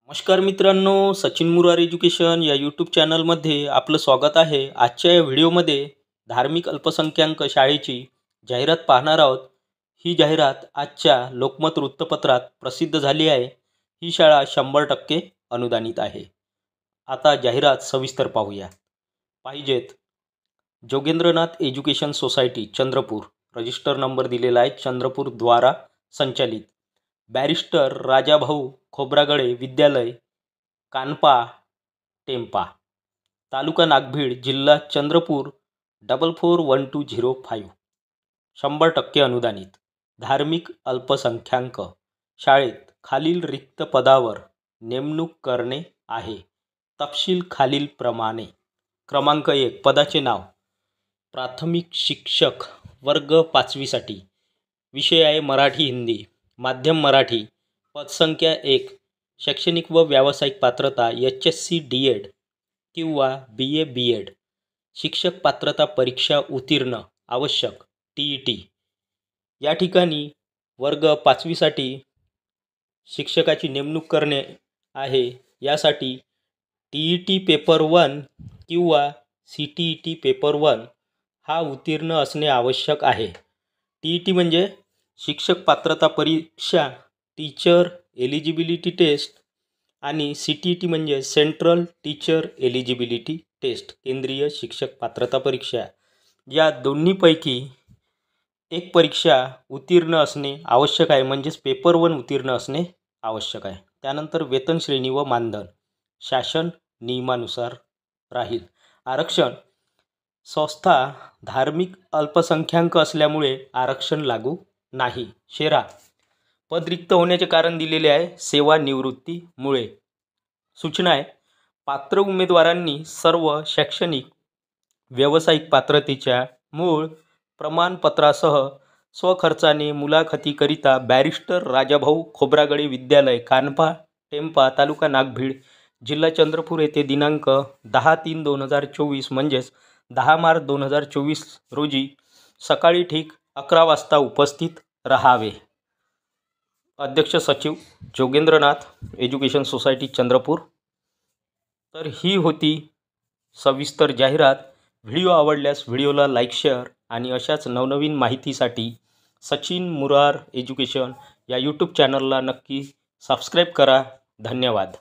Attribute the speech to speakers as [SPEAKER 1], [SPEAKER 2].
[SPEAKER 1] नमस्कार मित्रांनो, सचिन मुरार एज्युकेशन या यूट्यूब चॅनलमध्ये आपलं स्वागत आहे। आजच्या या व्हिडिओमध्ये धार्मिक अल्पसंख्याक शाळेची जाहिरात पाहणार आहोत। ही जाहिरात आजच्या लोकमत वृत्तपत्रात प्रसिद्ध झाली आहे। ही शाळा 100% अनुदानित आहे। आता जाहिरात सविस्तर पाहूया। पाहिजेत Jogendranath education society Chandrapur, register number दिलेला आहे चंद्रपूर द्वारा संचालित बॅरिस्टर राजाभाऊ खोब्रागडे विद्यालय, कानपा टेम्पा, तालुका नागभीड, जिल्हा चंद्रपूर 441205, 100% अनुदानित धार्मिक अल्पसंख्याक शाळेत खालील रिक्त पदावर नेमणूक करणे आहे। तपशील खालील प्रमाणे। क्रमांक 1, पदाचे नाव प्राथमिक शिक्षक वर्ग 5वी साठी, विषय आहे मराठी हिंदी, माध्यम मराठी, पदसंख्या 1, शैक्षणिक व व्यावसायिक पात्रता HSC DED किंवा BA BEd, शिक्षक पात्रता परीक्षा उत्तीर्ण आवश्यक TET। या ठिकाणी वर्ग 5वी साठी शिक्षकाची नेमणूक करणे आहे। यासाठी TET पेपर 1 किंवा CTET पेपर 1 हा उत्तीर्ण असणे आवश्यक आहे। TET म्हणजे शिक्षक पात्रता परीक्षा, टीचर एलिजिबिलिटी टेस्ट, आणि CTET म्हणजे सेंट्रल टीचर एलिजिबिलिटी टेस्ट, केंद्रीय शिक्षक पात्रता परीक्षा। या दोन्हीपैकी एक परीक्षा उत्तीर्ण असणे आवश्यक आहे, म्हणजेच पेपर 1 उत्तीर्ण असणे आवश्यक आहे। त्यानंतर वेतन श्रेणी व मानधन शासन नियमानुसार राहील। आरक्षण संस्था धार्मिक अल्पसंख्याक असल्यामुळे आरक्षण लागू नाही। शेरा पद रिक्त होण्याचे कारण दिलेले आहे सेवानिवृत्तीमुळे। सूचना आहे, पात्र उमेदवारांनी सर्व शैक्षणिक व्यावसायिक पात्रतेच्या मूळ प्रमाणपत्रासह स्वखर्चाने मुलाखतीकरिता बॅरिस्टर राजाभाऊ खोब्रागडे विद्यालय, कानपा टेम्पा, तालुका नागभीड, जिल्हा चंद्रपूर येथे दिनांक 10/3/2024 म्हणजेच 10 मार्च 2024 रोजी सकाळी ठीक 11 वाजता उपस्थित राहावे। अध्यक्ष सचिव जोगेंद्रनाथ एज्युकेशन सोसायटी चंद्रपूर। तर ही होती सविस्तर जाहिरात। व्हिडिओ आवडल्यास व्हिडिओला लाईक, शेअर आणि अशाच नवनवीन माहितीसाठी सचिन मुरार एज्युकेशन या यूट्यूब चॅनलला नक्की सबस्क्राईब करा। धन्यवाद।